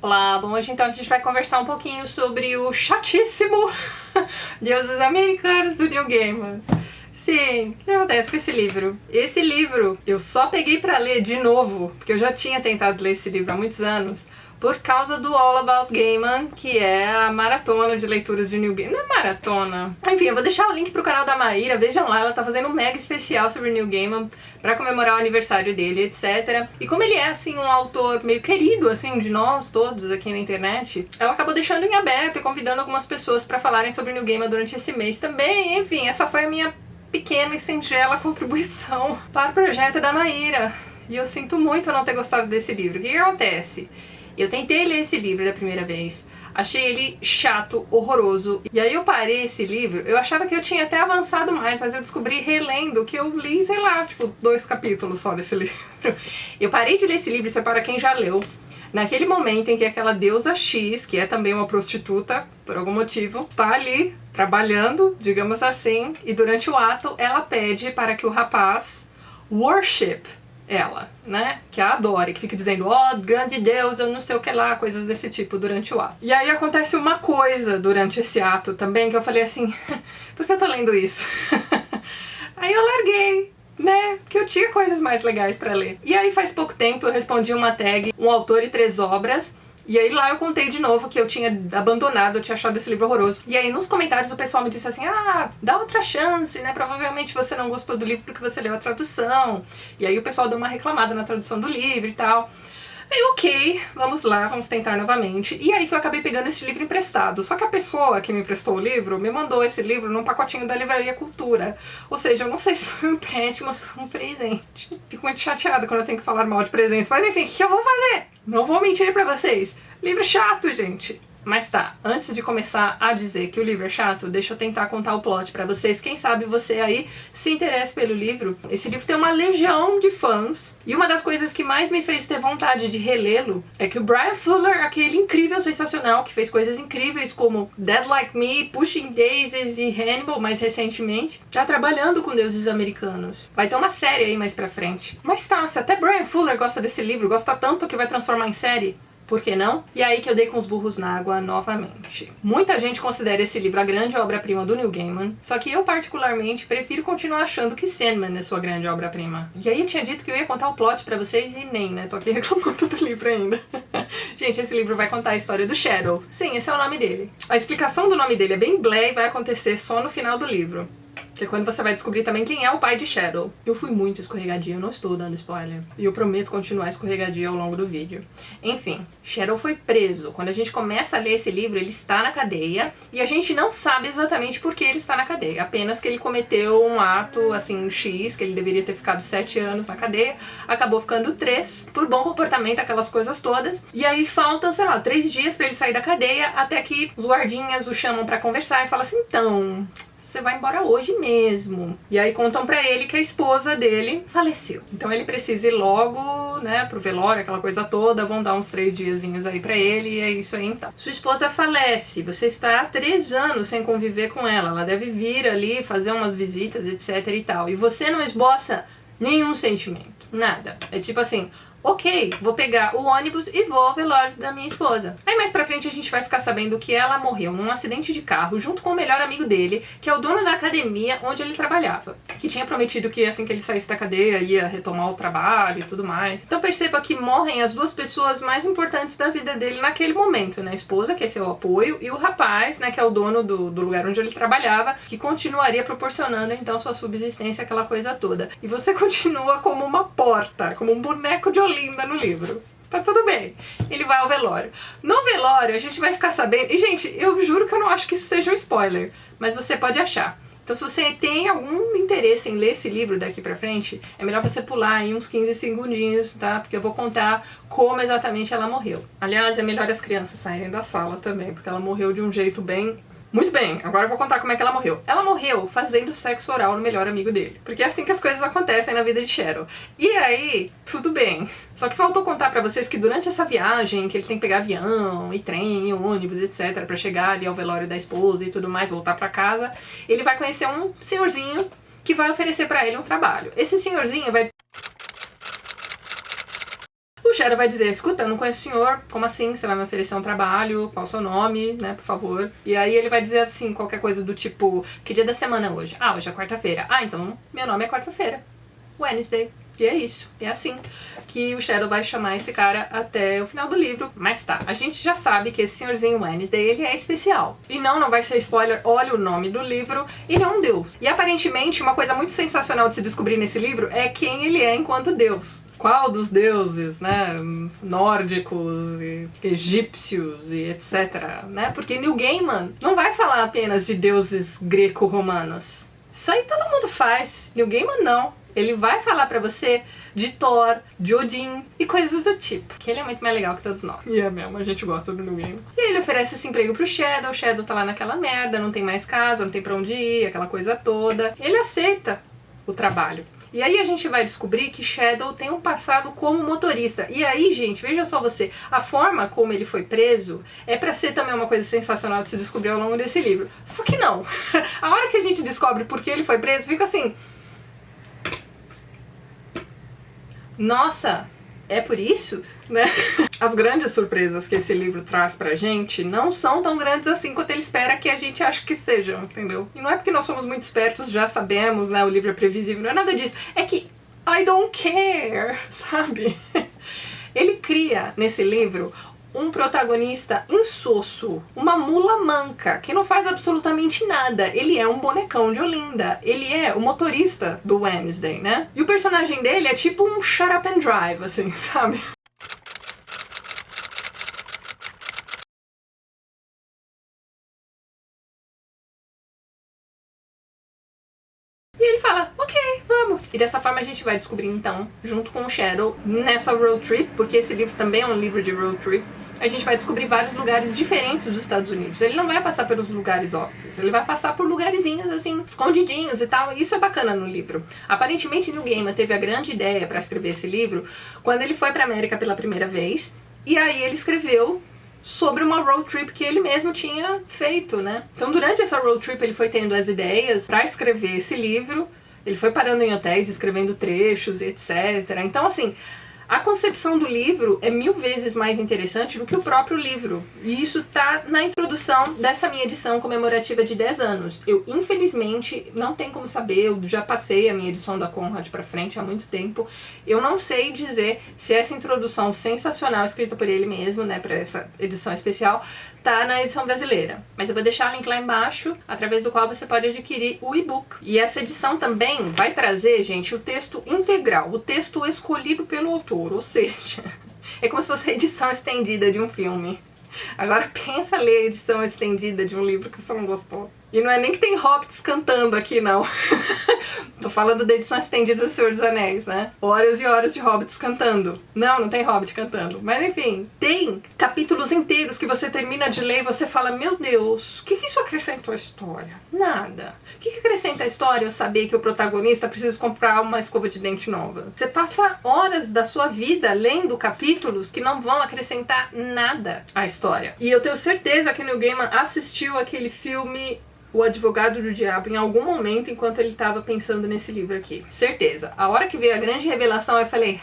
Olá, bom, hoje então a gente vai conversar um pouquinho sobre o chatíssimo Deuses Americanos do Neil Gaiman. Sim, o que acontece com esse livro? Esse livro eu só peguei pra ler de novo, porque eu já tinha tentado ler esse livro há muitos anos, por causa do All About Gaiman, que é a maratona de leituras de Neil Gaiman. Não é maratona. Enfim, eu vou deixar o link pro canal da Maíra, vejam lá, ela tá fazendo um mega especial sobre Neil Gaiman pra comemorar o aniversário dele, etc. E como ele é, assim, um autor meio querido, assim, de nós todos aqui na internet, ela acabou deixando em aberto e convidando algumas pessoas pra falarem sobre Neil Gaiman durante esse mês também. Enfim, essa foi a minha pequena e singela contribuição para o projeto da Maíra. E eu sinto muito não ter gostado desse livro. O que acontece? Eu tentei ler esse livro da primeira vez, achei ele chato, horroroso, e aí eu parei esse livro, eu achava que eu tinha até avançado mais, mas eu descobri relendo que eu li, sei lá, tipo, 2 capítulos só desse livro. Eu parei de ler esse livro, isso é para quem já leu, naquele momento em que aquela deusa X, que é também uma prostituta, por algum motivo, está ali, trabalhando, digamos assim, e durante o ato ela pede para que o rapaz worship ela, né, que a adore, que fica dizendo, ó, grande Deus, eu não sei o que lá, coisas desse tipo durante o ato. E aí acontece uma coisa durante esse ato também, que eu falei assim, por que eu tô lendo isso? Aí eu larguei, né, porque eu tinha coisas mais legais pra ler. E aí faz pouco tempo eu respondi uma tag, um autor e 3 obras, e aí lá eu contei de novo que eu tinha abandonado, eu tinha achado esse livro horroroso. E aí nos comentários o pessoal me disse assim, ah, dá outra chance, né, provavelmente você não gostou do livro porque você leu a tradução. E aí o pessoal deu uma reclamada na tradução do livro e tal. Aí ok, vamos lá, vamos tentar novamente. E aí que eu acabei pegando esse livro emprestado. Só que a pessoa que me emprestou o livro me mandou esse livro num pacotinho da Livraria Cultura. Ou seja, eu não sei se foi um empréstimo ou se foi um presente. Fico muito chateada quando eu tenho que falar mal de presentes. Mas enfim, o que eu vou fazer? Não vou mentir pra vocês. Livro chato, gente. Mas tá, antes de começar a dizer que o livro é chato, deixa eu tentar contar o plot pra vocês. Quem sabe você aí se interessa pelo livro. Esse livro tem uma legião de fãs. E uma das coisas que mais me fez ter vontade de relê-lo é que o Bryan Fuller, aquele incrível, sensacional, que fez coisas incríveis como Dead Like Me, Pushing Daisies e Hannibal mais recentemente, tá trabalhando com Deuses Americanos. Vai ter uma série aí mais pra frente. Mas tá, se até Bryan Fuller gosta desse livro, gosta tanto que vai transformar em série, por que não? E aí que eu dei com os burros na água novamente. Muita gente considera esse livro a grande obra-prima do Neil Gaiman, só que eu particularmente prefiro continuar achando que Sandman é sua grande obra-prima. E aí eu tinha dito que eu ia contar o plot pra vocês e nem, né? Tô aqui reclamando do livro ainda. Gente, esse livro vai contar a história do Shadow. Sim, esse é o nome dele. A explicação do nome dele é bem blé e vai acontecer só no final do livro, que é quando você vai descobrir também quem é o pai de Shadow. Eu fui muito escorregadia, eu não estou dando spoiler. E eu prometo continuar escorregadia ao longo do vídeo. Enfim, Shadow foi preso. Quando a gente começa a ler esse livro, ele está na cadeia. E a gente não sabe exatamente por que ele está na cadeia. Apenas que ele cometeu um ato, assim, X, que ele deveria ter ficado 7 anos na cadeia. Acabou ficando 3, por bom comportamento, aquelas coisas todas. E aí faltam, sei lá, 3 dias pra ele sair da cadeia, até que os guardinhas o chamam pra conversar e falam assim, então, você vai embora hoje mesmo. E aí contam pra ele que a esposa dele faleceu. Então ele precisa ir logo, né, pro velório, aquela coisa toda, vão dar uns 3 diazinhos aí pra ele, e é isso aí então. Sua esposa falece, você está há 3 anos sem conviver com ela deve vir ali, fazer umas visitas, etc e tal. E você não esboça nenhum sentimento, nada. É tipo assim, ok, vou pegar o ônibus e vou ao velório da minha esposa. Aí mais pra frente a gente vai ficar sabendo que ela morreu num acidente de carro junto com o melhor amigo dele, que é o dono da academia onde ele trabalhava, que tinha prometido que assim que ele saísse da cadeia ia retomar o trabalho e tudo mais. Então perceba que morrem as 2 pessoas mais importantes da vida dele naquele momento, né? A esposa, que é seu apoio, e o rapaz, né, que é o dono do lugar onde ele trabalhava, que continuaria proporcionando então sua subsistência, aquela coisa toda. E você continua como uma porta, como um boneco de Olinda no livro. Tá tudo bem. Ele vai ao velório. No velório, a gente vai ficar sabendo... E, gente, eu juro que eu não acho que isso seja um spoiler, mas você pode achar. Então, se você tem algum interesse em ler esse livro daqui pra frente, é melhor você pular aí uns 15 segundinhos, tá? Porque eu vou contar como exatamente ela morreu. Aliás, é melhor as crianças saírem da sala também, porque ela morreu de um jeito bem... Muito bem, agora eu vou contar como é que ela morreu. Ela morreu fazendo sexo oral no melhor amigo dele. Porque é assim que as coisas acontecem na vida de Shadow. E aí, tudo bem. Só que faltou contar pra vocês que durante essa viagem, que ele tem que pegar avião, e trem, e ônibus, etc, pra chegar ali ao velório da esposa e tudo mais, voltar pra casa, ele vai conhecer um senhorzinho que vai oferecer pra ele um trabalho. Esse senhorzinho vai... Shadow vai dizer, escuta, eu não conheço o senhor, como assim? Você vai me oferecer um trabalho? Qual é o seu nome, né, por favor? E aí ele vai dizer assim, qualquer coisa do tipo, que dia da semana é hoje? Ah, hoje é quarta-feira. Ah, então meu nome é quarta-feira. Wednesday. E é isso, é assim que o Shadow vai chamar esse cara até o final do livro. Mas tá, a gente já sabe que esse senhorzinho Wednesday, ele é especial. E não vai ser spoiler, olha o nome do livro, ele é um deus. E aparentemente uma coisa muito sensacional de se descobrir nesse livro é quem ele é enquanto deus. Qual dos deuses, né, nórdicos, e egípcios e etc, né? Porque Neil Gaiman não vai falar apenas de deuses greco-romanos. Isso aí todo mundo faz, Neil Gaiman não. Ele vai falar pra você de Thor, de Odin e coisas do tipo. Que ele é muito mais legal que todos nós. E é mesmo, a gente gosta do Neil Gaiman. E aí ele oferece esse emprego pro Shadow. O Shadow tá lá naquela merda, não tem mais casa, não tem pra onde ir, aquela coisa toda. Ele aceita o trabalho. E aí a gente vai descobrir que Shadow tem um passado como motorista. E aí, gente, veja só você, a forma como ele foi preso é pra ser também uma coisa sensacional de se descobrir ao longo desse livro. Só que não. A hora que a gente descobre por que ele foi preso, fica assim... Nossa, é por isso, né? As grandes surpresas que esse livro traz pra gente não são tão grandes assim quanto ele espera que a gente ache que sejam, entendeu? E não é porque nós somos muito espertos, já sabemos, né, o livro é previsível, não é nada disso. É que I don't care, sabe? Ele cria, nesse livro, um protagonista insosso, uma mula manca, que não faz absolutamente nada. Ele é um bonecão de Olinda. Ele é o motorista do Wednesday, né? E o personagem dele é tipo um shut up and drive, assim, sabe? E ele fala, ok, vamos. E dessa forma a gente vai descobrir então, junto com o Shadow, nessa road trip, porque esse livro também é um livro de road trip, a gente vai descobrir vários lugares diferentes dos Estados Unidos. Ele não vai passar pelos lugares óbvios, ele vai passar por lugarzinhos assim, escondidinhos e tal, e isso é bacana no livro. Aparentemente Neil Gaiman teve a grande ideia para escrever esse livro quando ele foi pra América pela primeira vez, e aí ele escreveu sobre uma road trip que ele mesmo tinha feito, né? Então durante essa road trip ele foi tendo as ideias pra escrever esse livro, ele foi parando em hotéis, escrevendo trechos e etc. Então assim, a concepção do livro é 1000 vezes mais interessante do que o próprio livro. E isso tá na introdução dessa minha edição comemorativa de 10 anos. Eu, infelizmente, não tem como saber, eu já passei a minha edição da Conrad pra frente há muito tempo. Eu não sei dizer se essa introdução sensacional, escrita por ele mesmo, né, pra essa edição especial, tá na edição brasileira. Mas eu vou deixar o link lá embaixo, através do qual você pode adquirir o e-book. E essa edição também vai trazer, gente, o texto integral, o texto escolhido pelo autor, ou seja, é como se fosse a edição estendida de um filme. Agora pensa ler a edição estendida de um livro que você não gostou. E não é nem que tem hobbits cantando aqui, não. Tô falando da edição estendida do Senhor dos Anéis, né? Horas e horas de hobbits cantando. Não, não tem hobbit cantando. Mas enfim, tem capítulos inteiros que você termina de ler e você fala, meu Deus, o que isso acrescentou à história? Nada. O que acrescenta a história eu saber que o protagonista precisa comprar uma escova de dente nova? Você passa horas da sua vida lendo capítulos que não vão acrescentar nada à história. E eu tenho certeza que Neil Gaiman assistiu aquele filme O Advogado do Diabo em algum momento enquanto ele estava pensando nesse livro aqui. Certeza. A hora que veio a grande revelação eu falei,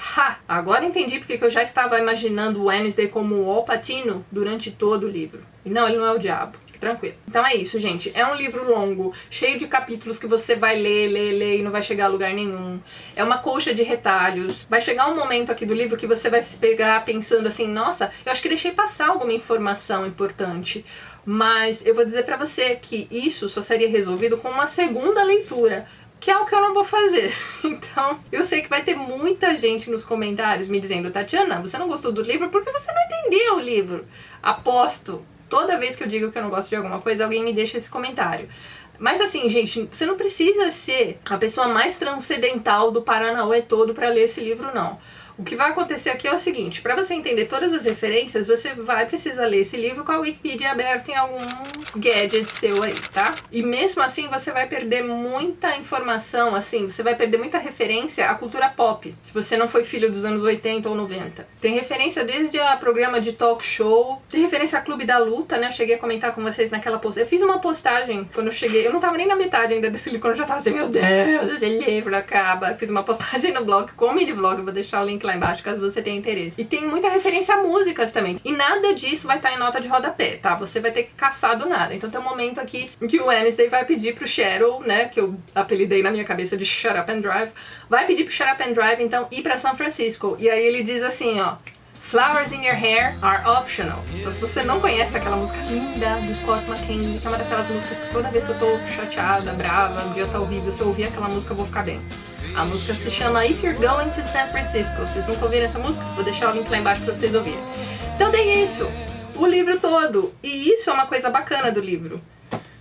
agora entendi porque que eu já estava imaginando o Wednesday como o Al Pacino durante todo o livro. E não, ele não é o diabo. Fique tranquilo. Então é isso, gente. É um livro longo, cheio de capítulos que você vai ler e não vai chegar a lugar nenhum. É uma colcha de retalhos. Vai chegar um momento aqui do livro que você vai se pegar pensando assim, nossa, eu acho que deixei passar alguma informação importante. Mas eu vou dizer pra você que isso só seria resolvido com uma segunda leitura, que é o que eu não vou fazer. Então, eu sei que vai ter muita gente nos comentários me dizendo, Tatiana, você não gostou do livro porque você não entendeu o livro. Aposto, toda vez que eu digo que eu não gosto de alguma coisa, alguém me deixa esse comentário. Mas assim, gente, você não precisa ser a pessoa mais transcendental do Paranauê todo pra ler esse livro, não. O que vai acontecer aqui é o seguinte, para você entender todas as referências, você vai precisar ler esse livro com a Wikipedia aberta em algum gadget seu aí, tá? E mesmo assim você vai perder muita informação, assim, você vai perder muita referência à cultura pop, se você não foi filho dos anos 80 ou 90. Tem referência desde a programa de talk show, tem referência a Clube da Luta, né? Eu cheguei a comentar com vocês naquela postagem. Eu fiz uma postagem quando eu cheguei, eu não tava nem na metade ainda desse livro, quando eu já tava assim, meu Deus, esse livro acaba. Eu fiz uma postagem no blog com o mini vlog, eu vou deixar o link lá lá embaixo, caso você tenha interesse. E tem muita referência a músicas também. E nada disso vai estar em nota de rodapé, tá? Você vai ter que caçar do nada. Então tem um momento aqui em que o Wednesday vai pedir pro Cheryl, né, que eu apelidei na minha cabeça de Shut Up and Drive, vai pedir pro Shut Up and Drive, então, ir pra São Francisco. E aí ele diz assim, ó: Flowers in your hair are optional. Então se você não conhece aquela música linda do Scott McKenzie, que é uma daquelas músicas que toda vez que eu tô chateada, brava, o dia tá horrível, se eu ouvir aquela música eu vou ficar bem. A música se chama If You're Going to San Francisco. Vocês nunca ouviram essa música? Vou deixar o link lá embaixo pra vocês ouvirem. Então tem isso, o livro todo. E isso é uma coisa bacana do livro.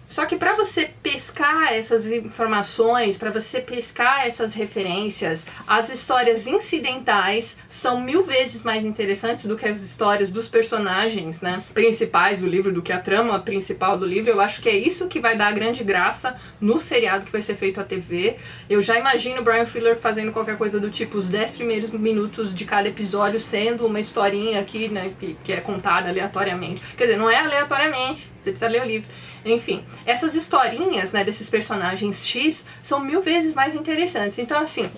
Só que para você pescar essas informações, para você pescar essas referências, as histórias incidentais são 1000 vezes mais interessantes do que as histórias dos personagens, né, principais do livro, do que a trama principal do livro. Eu acho que é isso que vai dar a grande graça no seriado que vai ser feito à TV. Eu já imagino o Brian Fuller fazendo qualquer coisa do tipo os 10 primeiros minutos de cada episódio sendo uma historinha aqui, né, que é contada aleatoriamente. Quer dizer, não é aleatoriamente, você precisa ler o livro. Enfim, essas historinhas, né, desses personagens X são 1000 vezes mais interessantes. Então, assim,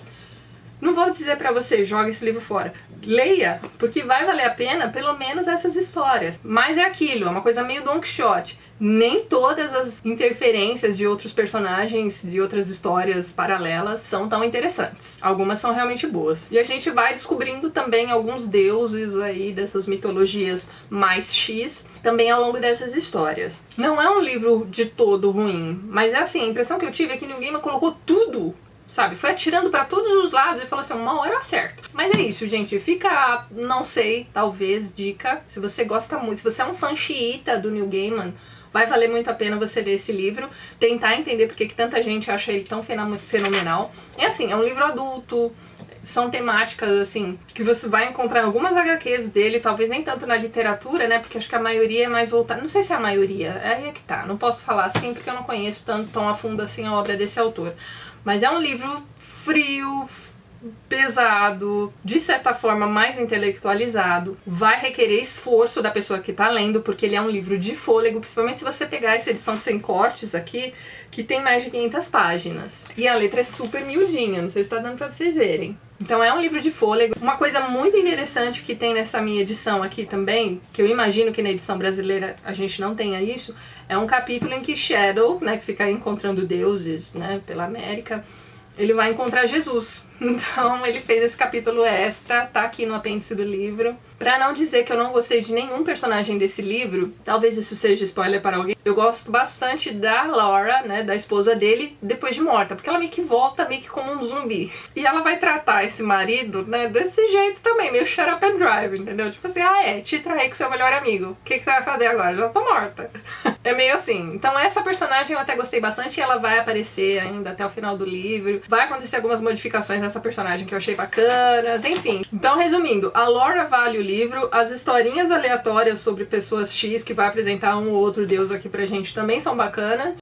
não vou dizer pra você, joga esse livro fora. Leia, porque vai valer a pena pelo menos essas histórias. Mas é aquilo, é uma coisa meio Don Quixote. Nem todas as interferências de outros personagens, de outras histórias paralelas, são tão interessantes. Algumas são realmente boas. E a gente vai descobrindo também alguns deuses aí dessas mitologias mais X, também ao longo dessas histórias. Não é um livro de todo ruim, mas é assim, a impressão que eu tive é que Neil Gaiman colocou tudo, sabe? Foi atirando pra todos os lados e falou assim, uma hora acerta. Mas é isso, gente. Fica, não sei, talvez, dica. Se você gosta muito, se você é um fã xiita do Neil Gaiman, vai valer muito a pena você ler esse livro, tentar entender porque que tanta gente acha ele tão fenomenal. É assim, é um livro adulto, são temáticas, assim, que você vai encontrar em algumas HQs dele, talvez nem tanto na literatura, né, porque acho que a maioria é mais voltada, não sei se é a maioria, aí é que tá, não posso falar assim porque eu não conheço tanto tão a fundo assim a obra desse autor. Mas é um livro frio, pesado, de certa forma mais intelectualizado, vai requerer esforço da pessoa que tá lendo, porque ele é um livro de fôlego, principalmente se você pegar essa edição sem cortes aqui, que tem mais de 500 páginas. E a letra é super miudinha, não sei se tá dando pra vocês verem. Então é um livro de fôlego. Uma coisa muito interessante que tem nessa minha edição aqui também, que eu imagino que na edição brasileira a gente não tenha isso, é um capítulo em que Shadow, né, que fica encontrando deuses, né, pela América, ele vai encontrar Jesus. Então ele fez esse capítulo extra, tá aqui no apêndice do livro. Pra não dizer que eu não gostei de nenhum personagem desse livro, talvez isso seja spoiler para alguém, eu gosto bastante da Laura, né, da esposa dele, depois de morta, porque ela meio que volta meio que como um zumbi. E ela vai tratar esse marido, né, desse jeito também, meio shut up and drive, entendeu? Tipo assim, te traí com seu melhor amigo, o que você vai fazer agora? Já tô morta. É meio assim. Então essa personagem eu até gostei bastante e ela vai aparecer ainda até o final do livro. Vai acontecer algumas modificações nessa personagem que eu achei bacanas, enfim. Então, resumindo, a Laura vale o livro, as historinhas aleatórias sobre pessoas X que vai apresentar um ou outro deus aqui pra gente também são bacanas.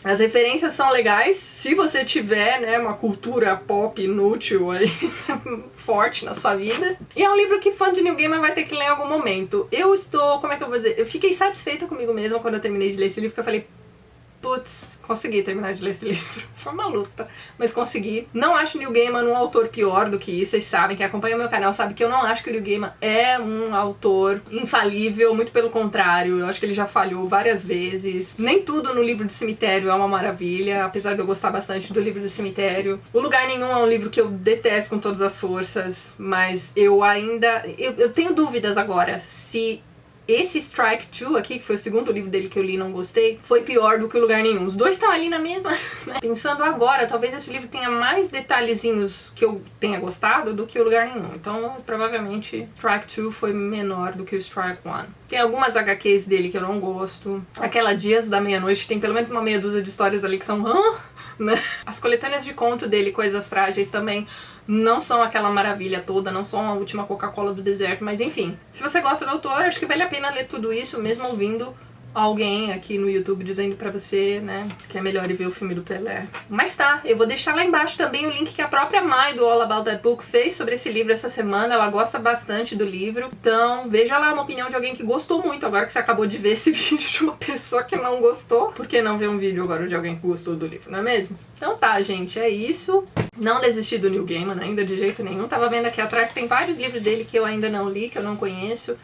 As referências são legais, se você tiver, né, uma cultura pop inútil aí, forte na sua vida. E é um livro que fã de Neil Gaiman vai ter que ler em algum momento. Eu estou, como é que eu vou dizer? Eu fiquei satisfeita comigo mesma quando eu terminei de ler esse livro, porque eu falei, putz, consegui terminar de ler esse livro. Foi uma luta, mas consegui. Não acho Neil Gaiman um autor pior do que isso. Vocês sabem, quem acompanha o meu canal sabe que eu não acho que o Neil Gaiman é um autor infalível, muito pelo contrário. Eu acho que ele já falhou várias vezes. Nem tudo no Livro do Cemitério é uma maravilha, apesar de eu gostar bastante do Livro do Cemitério. O Lugar Nenhum é um livro que eu detesto com todas as forças, mas eu ainda... Eu tenho dúvidas agora se esse Strike 2 aqui, que foi o segundo livro dele que eu li e não gostei, foi pior do que o Lugar Nenhum. Os dois estão ali na mesma, né? Pensando agora, talvez esse livro tenha mais detalhezinhos que eu tenha gostado do que o Lugar Nenhum. Então, provavelmente, Strike 2 foi menor do que o Strike 1. Tem algumas HQs dele que eu não gosto. Aquela Dias da Meia-Noite tem pelo menos uma meia dúzia de histórias ali que são... né? As coletâneas de conto dele, Coisas Frágeis, também não são aquela maravilha toda, não são a última Coca-Cola do deserto, mas enfim. Se você gosta do autor, acho que vale a pena ler tudo isso, mesmo ouvindo alguém aqui no YouTube dizendo pra você, né, que é melhor ir ver o filme do Pelé. Mas tá, eu vou deixar lá embaixo também o link que a própria Mai do All About That Book fez sobre esse livro essa semana. Ela gosta bastante do livro, então veja lá uma opinião de alguém que gostou muito. Agora que você acabou de ver esse vídeo de uma pessoa que não gostou, por que não ver um vídeo agora de alguém que gostou do livro, não é mesmo? Então tá, gente, é isso. Não desisti do Neil Gaiman ainda de jeito nenhum. Tava vendo aqui atrás, tem vários livros dele que eu ainda não li, que eu não conheço.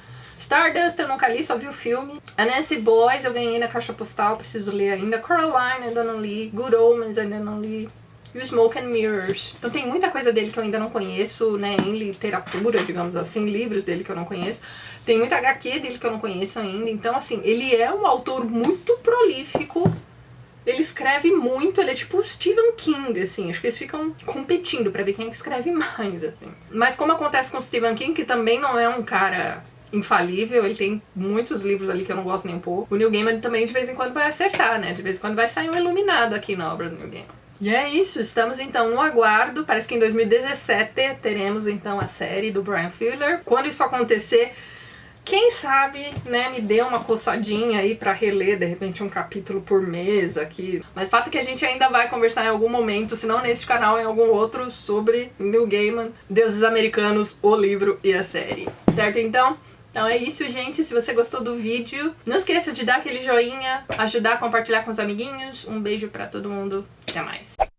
Stardust eu nunca li, só vi o filme. A Nancy Boys eu ganhei na caixa postal, preciso ler ainda. Coraline ainda não li. Good Omens ainda não li. E o Smoke and Mirrors. Então tem muita coisa dele que eu ainda não conheço, né, em literatura, digamos assim, livros dele que eu não conheço. Tem muita HQ dele que eu não conheço ainda. Então, assim, ele é um autor muito prolífico. Ele escreve muito, ele é tipo o Stephen King, assim. Acho que eles ficam competindo pra ver quem é que escreve mais, assim. Mas como acontece com o Stephen King, que também não é um cara infalível, ele tem muitos livros ali que eu não gosto nem um pouco. O Neil Gaiman também de vez em quando vai acertar, né? De vez em quando vai sair um iluminado aqui na obra do Neil Gaiman. E é isso, estamos então no aguardo. Parece que em 2017 teremos então a série do Brian Fuller. Quando isso acontecer, quem sabe, né, me dê uma coçadinha aí pra reler, de repente, um capítulo por mês aqui. Mas o fato é que a gente ainda vai conversar em algum momento, se não nesse canal, em algum outro, sobre Neil Gaiman, Deuses Americanos, o livro e a série. Certo, então? Então é isso, gente. Se você gostou do vídeo, não esqueça de dar aquele joinha, ajudar a compartilhar com os amiguinhos. Um beijo pra todo mundo. Até mais.